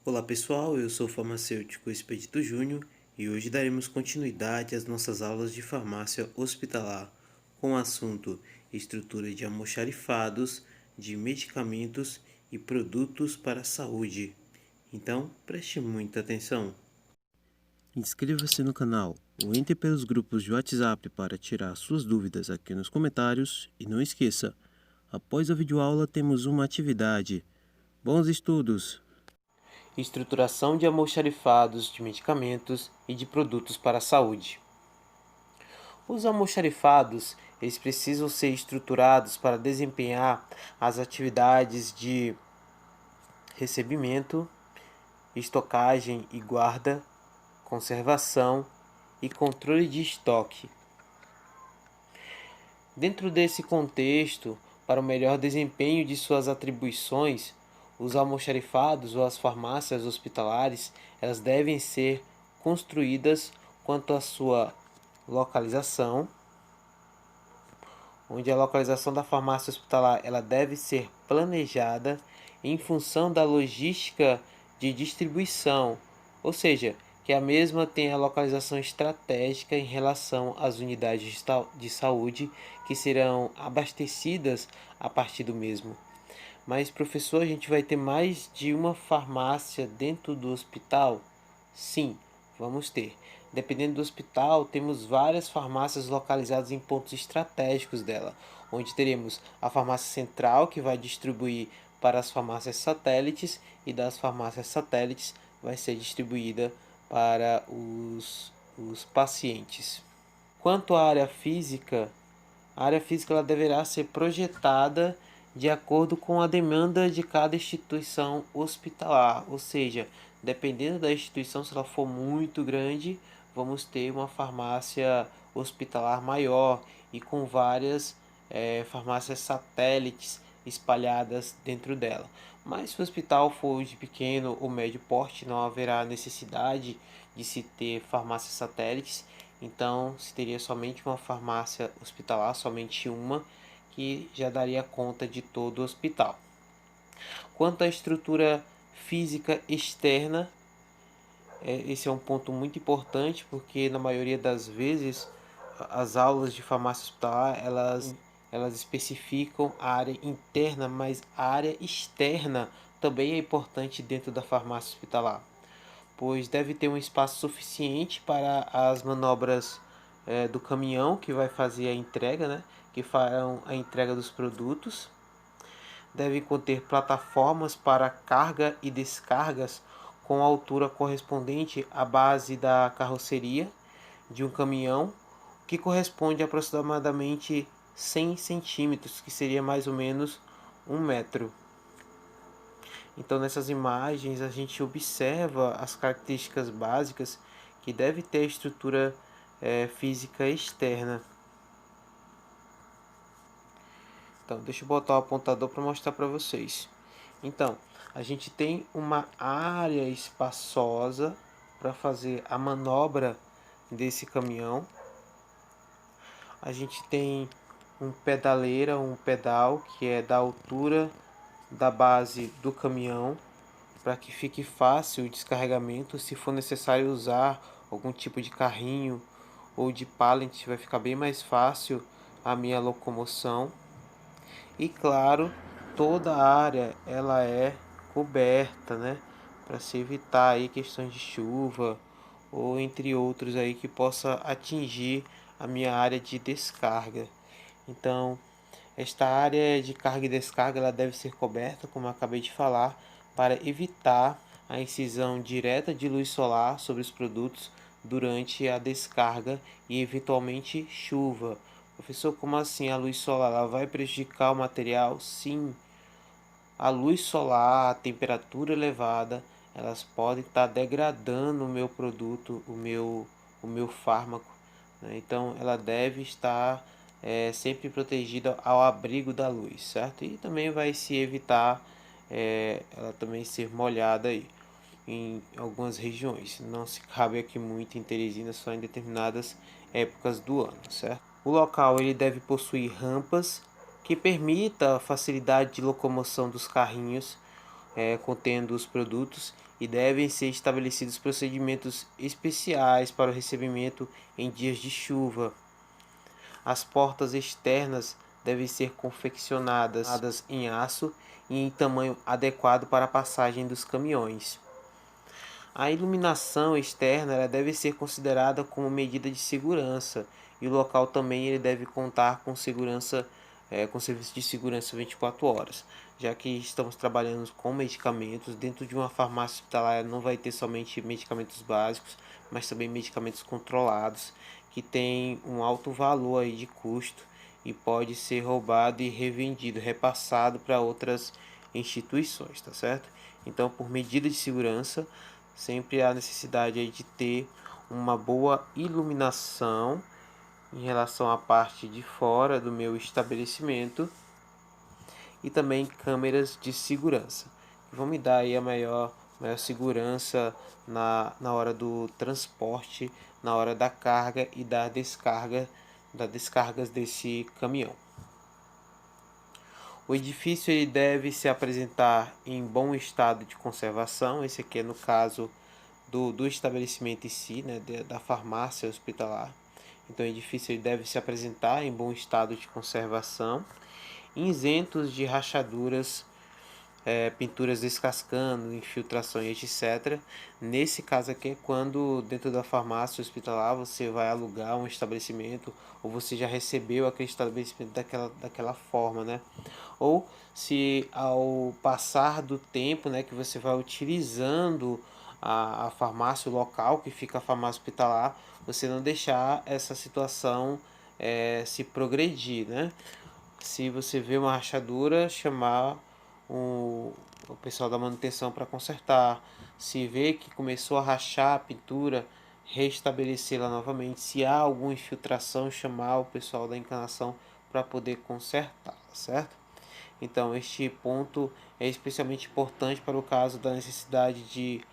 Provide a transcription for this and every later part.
Olá pessoal, eu sou o farmacêutico Expedito Júnior e hoje daremos continuidade às nossas aulas de farmácia hospitalar com o assunto estrutura de almoxarifados, de medicamentos e produtos para a saúde. Então, preste muita atenção. Inscreva-se no canal ou entre pelos grupos de WhatsApp para tirar suas dúvidas aqui nos comentários e não esqueça, após a videoaula temos uma atividade. Bons estudos! Estruturação de almoxarifados de medicamentos e de produtos para a saúde. Os almoxarifados, eles precisam ser estruturados para desempenhar as atividades de recebimento, estocagem e guarda, conservação e controle de estoque. Dentro desse contexto, para o melhor desempenho de suas atribuições, os almoxarifados ou as farmácias hospitalares, elas devem ser construídas quanto à sua localização, onde a localização da farmácia hospitalar ela deve ser planejada em função da logística de distribuição, ou seja, que a mesma tenha a localização estratégica em relação às unidades de saúde que serão abastecidas a partir do mesmo. Mas, professor, a gente vai ter mais de uma farmácia dentro do hospital? Sim, vamos ter. Dependendo do hospital, temos várias farmácias localizadas em pontos estratégicos dela, onde teremos a farmácia central, que vai distribuir para as farmácias satélites, e das farmácias satélites vai ser distribuída para os pacientes. Quanto à área física, ela deverá ser projetada de acordo com a demanda de cada instituição hospitalar, ou seja, dependendo da instituição, se ela for muito grande, vamos ter uma farmácia hospitalar maior e com várias farmácias satélites espalhadas dentro dela. Mas se o hospital for de pequeno ou médio porte, não haverá necessidade de se ter farmácias satélites, então se teria somente uma farmácia hospitalar, somente uma, que já daria conta de todo o hospital. Quanto à estrutura física externa, esse é um ponto muito importante, porque na maioria das vezes as aulas de farmácia hospitalar elas especificam a área interna, mas a área externa também é importante dentro da farmácia hospitalar, pois deve ter um espaço suficiente para as manobras do caminhão que vai fazer a entrega, né? Que farão a entrega dos produtos. Deve conter plataformas para carga e descargas com altura correspondente à base da carroceria de um caminhão, que corresponde a aproximadamente 100 centímetros, que seria mais ou menos 1 metro. Então, nessas imagens, a gente observa as características básicas que deve ter a estrutura física externa. Então, deixa eu botar o apontador para mostrar para vocês. Então, a gente tem uma área espaçosa para fazer a manobra desse caminhão. A gente tem um pedal que é da altura da base do caminhão, para que fique fácil o descarregamento. Se for necessário usar algum tipo de carrinho ou de pallet, vai ficar bem mais fácil a minha locomoção. E claro, toda a área ela é coberta, né, para se evitar aí questões de chuva ou entre outros aí que possa atingir a minha área de descarga. Então, esta área de carga e descarga ela deve ser coberta, como eu acabei de falar, para evitar a incisão direta de luz solar sobre os produtos durante a descarga e eventualmente chuva. Professor, como assim a luz solar ela vai prejudicar o material? Sim, a luz solar, a temperatura elevada, elas podem estar degradando o meu produto, o meu fármaco, né? Então, ela deve estar sempre protegida ao abrigo da luz, certo? E também vai se evitar ela também ser molhada aí em algumas regiões. Não se cabe aqui muito em Teresina, só em determinadas épocas do ano, certo? O local ele deve possuir rampas que permita a facilidade de locomoção dos carrinhos, contendo os produtos e devem ser estabelecidos procedimentos especiais para o recebimento em dias de chuva. As portas externas devem ser confeccionadas em aço e em tamanho adequado para a passagem dos caminhões. A iluminação externa ela deve ser considerada como medida de segurança e o local também ele deve contar com segurança, com serviço de segurança 24 horas, já que estamos trabalhando com medicamentos. Dentro de uma farmácia hospitalar não vai ter somente medicamentos básicos, mas também medicamentos controlados, que tem um alto valor aí de custo e pode ser roubado e revendido, repassado para outras instituições, tá certo? Então, por medida de segurança, sempre há necessidade aí de ter uma boa iluminação em relação à parte de fora do meu estabelecimento e também câmeras de segurança, que vão me dar aí a maior segurança na hora do transporte, na hora da carga e da descarga, das descargas desse caminhão. O edifício ele deve se apresentar em bom estado de conservação. Esse aqui é no caso do estabelecimento em si, né, da farmácia hospitalar. Então o edifício ele deve se apresentar em bom estado de conservação, isentos de rachaduras, pinturas descascando, infiltrações, etc. Nesse caso aqui é quando dentro da farmácia hospitalar você vai alugar um estabelecimento ou você já recebeu aquele estabelecimento daquela forma, né? Ou se ao passar do tempo, né, que você vai utilizando a farmácia, o local que fica a farmácia hospitalar, você não deixar essa situação se progredir, né? Se você vê uma rachadura, chamar o pessoal da manutenção para consertar. Se vê que começou a rachar a pintura, restabelecê-la novamente. Se há alguma infiltração, chamar o pessoal da encanação para poder consertar, certo? Então, este ponto é especialmente importante para o caso da necessidade de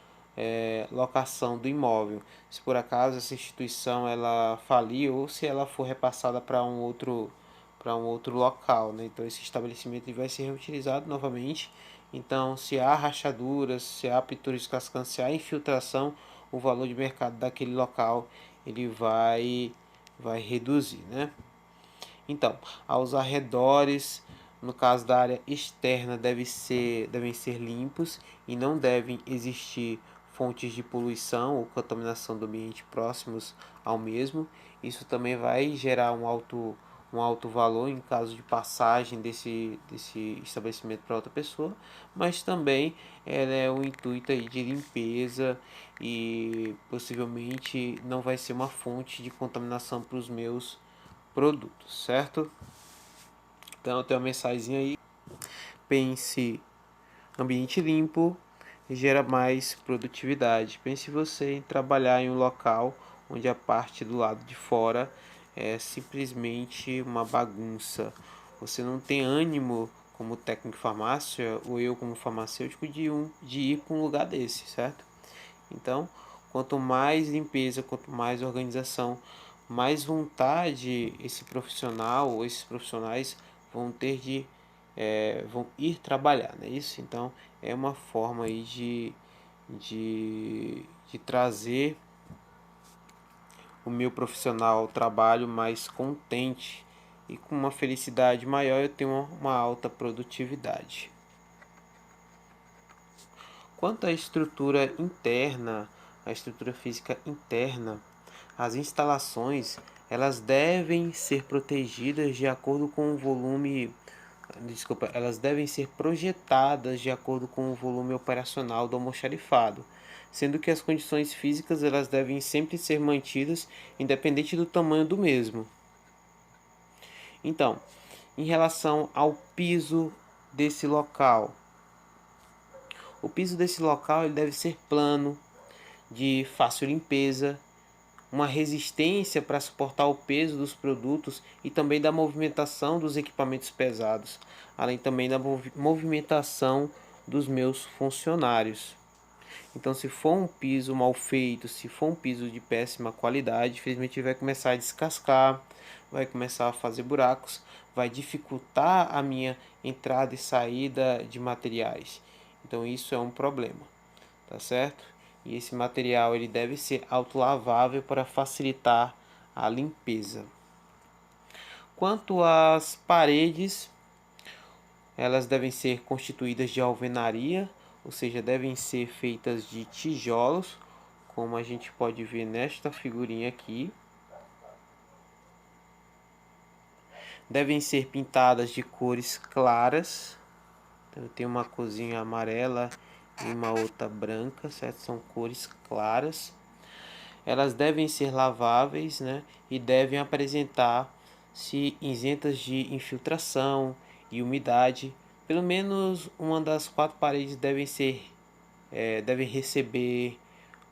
locação do imóvel. Se por acaso essa instituição ela falir ou se ela for repassada para um outro local, né? Então esse estabelecimento vai ser reutilizado novamente. Então, se há rachaduras, se há pinturas descascando, se há infiltração, o valor de mercado daquele local ele vai reduzir, né? Então, aos arredores, no caso da área externa, devem ser limpos e não devem existir fontes de poluição ou contaminação do ambiente próximos ao mesmo. Isso também vai gerar um alto valor em caso de passagem desse estabelecimento para outra pessoa, mas também ela é o intuito aí de limpeza e possivelmente não vai ser uma fonte de contaminação para os meus produtos, certo? Então tem uma mensagem aí. Pense, ambiente limpo gera mais produtividade. Pense você em trabalhar em um local onde a parte do lado de fora é simplesmente uma bagunça. Você não tem ânimo como técnico de farmácia ou eu como farmacêutico de ir para um lugar desse, certo? Então, quanto mais limpeza, quanto mais organização, mais vontade esse profissional ou esses profissionais vão ter vão ir trabalhar, não é isso? Então é uma forma aí de trazer o meu profissional ao trabalho mais contente e com uma felicidade maior eu tenho uma alta produtividade. Quanto à estrutura interna, a estrutura física interna, as instalações elas devem ser protegidas de acordo com o volume, elas devem ser projetadas de acordo com o volume operacional do almoxarifado, sendo que as condições físicas elas devem sempre ser mantidas independente do tamanho do mesmo. Então, em relação ao piso desse local, o piso desse local ele deve ser plano, de fácil limpeza, uma resistência para suportar o peso dos produtos e também da movimentação dos equipamentos pesados, além também da movimentação dos meus funcionários. Então, se for um piso mal feito, se for um piso de péssima qualidade, infelizmente vai começar a descascar, vai começar a fazer buracos, vai dificultar a minha entrada e saída de materiais. Então isso é um problema, tá certo? E esse material ele deve ser autolavável para facilitar a limpeza. Quanto às paredes, elas devem ser constituídas de alvenaria, ou seja, devem ser feitas de tijolos, como a gente pode ver nesta figurinha aqui. Devem ser pintadas de cores claras. Então, eu tenho uma corzinha amarela e uma outra branca, certo? São cores claras. Elas devem ser laváveis, né? E devem apresentar-se isentas de infiltração e umidade. Pelo menos uma das 4 paredes devem receber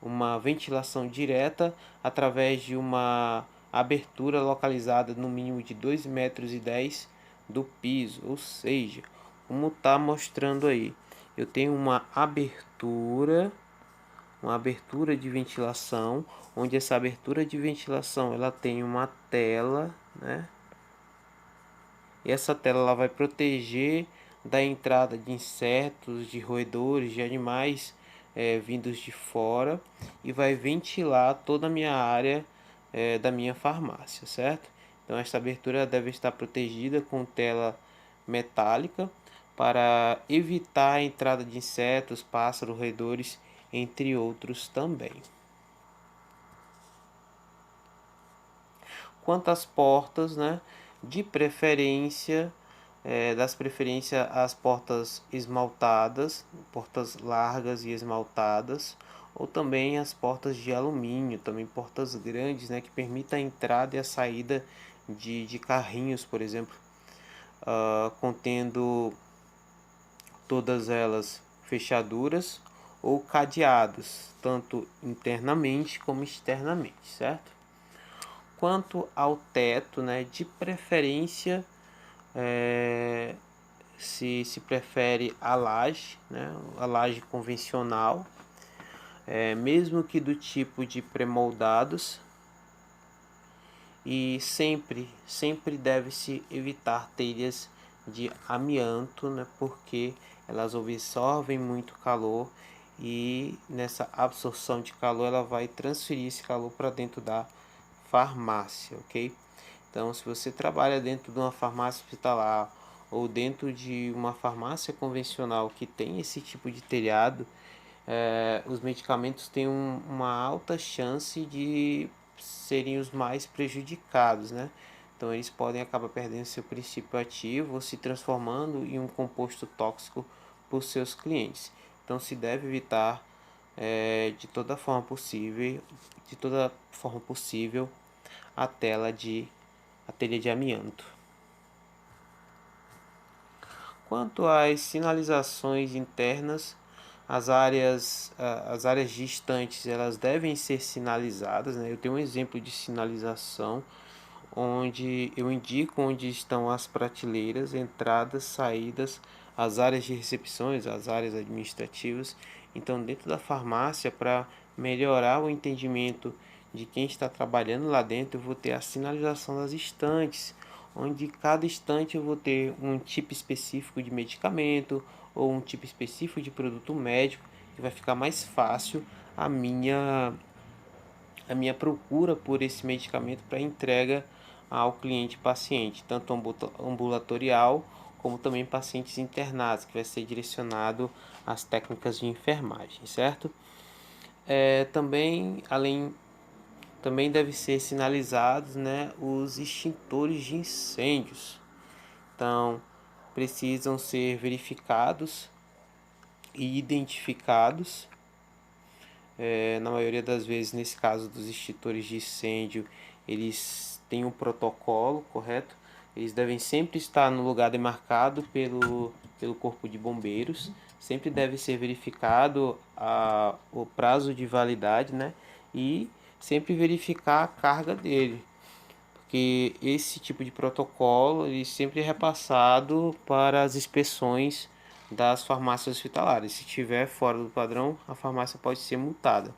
uma ventilação direta através de uma abertura localizada no mínimo de 2,10 metros do piso, ou seja, como está mostrando aí, eu tenho uma abertura de ventilação, onde essa abertura de ventilação ela tem uma tela, né? E essa tela ela vai proteger da entrada de insetos, de roedores, de animais vindos de fora, e vai ventilar toda a minha área da minha farmácia, certo? Então esta abertura deve estar protegida com tela metálica para evitar a entrada de insetos, pássaros, roedores, entre outros também. Quanto às portas, né, de preferência, das preferências as portas esmaltadas, portas largas e esmaltadas, ou também as portas de alumínio, também portas grandes, né, que permita a entrada e a saída de carrinhos, por exemplo, contendo todas elas fechaduras ou cadeados, tanto internamente como externamente, certo? Quanto ao teto, né, de preferência, se prefere a laje, né, a laje convencional, mesmo que do tipo de pré-moldados, e sempre deve-se evitar telhas de amianto, né, porque elas absorvem muito calor e nessa absorção de calor ela vai transferir esse calor para dentro da farmácia, ok? Então, se você trabalha dentro de uma farmácia hospitalar ou dentro de uma farmácia convencional que tem esse tipo de telhado, os medicamentos têm uma alta chance de serem os mais prejudicados, né? Então, eles podem acabar perdendo seu princípio ativo ou se transformando em um composto tóxico por seus clientes. Então, se deve evitar de toda forma possível a telha de amianto. Quanto às sinalizações internas, as áreas distantes elas devem ser sinalizadas, né? Eu tenho um exemplo de sinalização onde eu indico onde estão as prateleiras, entradas, saídas, as áreas de recepções, as áreas administrativas. Então, dentro da farmácia, para melhorar o entendimento de quem está trabalhando lá dentro, eu vou ter a sinalização das estantes, onde cada estante eu vou ter um tipo específico de medicamento ou um tipo específico de produto médico, que vai ficar mais fácil a minha procura por esse medicamento para entrega ao cliente paciente, tanto ambulatorial como também pacientes internados, que vai ser direcionado às técnicas de enfermagem, certo? Também deve ser sinalizados, né, os extintores de incêndios. Então, precisam ser verificados e identificados. Na maioria das vezes, nesse caso dos extintores de incêndio, eles têm um protocolo, correto? Eles devem sempre estar no lugar demarcado pelo corpo de bombeiros. Sempre deve ser verificado o prazo de validade, né? E sempre verificar a carga dele, porque esse tipo de protocolo ele sempre é repassado para as inspeções das farmácias hospitalares. Se estiver fora do padrão, a farmácia pode ser multada.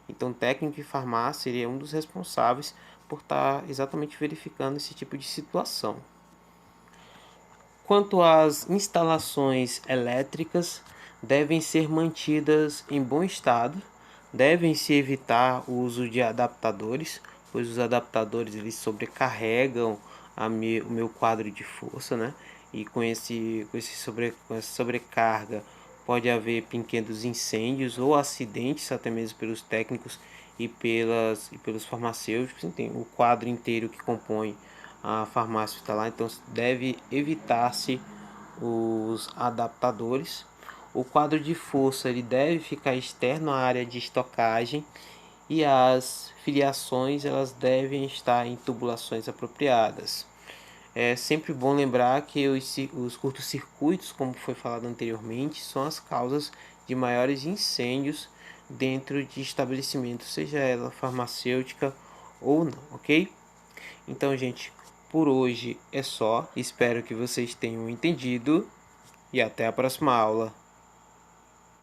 Então, técnico de farmácia seria um dos responsáveis por estar exatamente verificando esse tipo de situação. Quanto às instalações elétricas, devem ser mantidas em bom estado, devem-se evitar o uso de adaptadores, pois os adaptadores eles sobrecarregam o meu quadro de força, né? E com com essa sobrecarga pode haver pequenos incêndios ou acidentes, até mesmo pelos técnicos e pelos farmacêuticos. Tem o quadro inteiro que compõe a farmácia hospitalar, então deve evitar-se os adaptadores. O quadro de força ele deve ficar externo à área de estocagem e as filiações elas devem estar em tubulações apropriadas. É sempre bom lembrar que os curtos-circuitos, como foi falado anteriormente, são as causas de maiores incêndios dentro de estabelecimentos, seja ela farmacêutica ou não, ok? Então, gente, por hoje é só. Espero que vocês tenham entendido e até a próxima aula.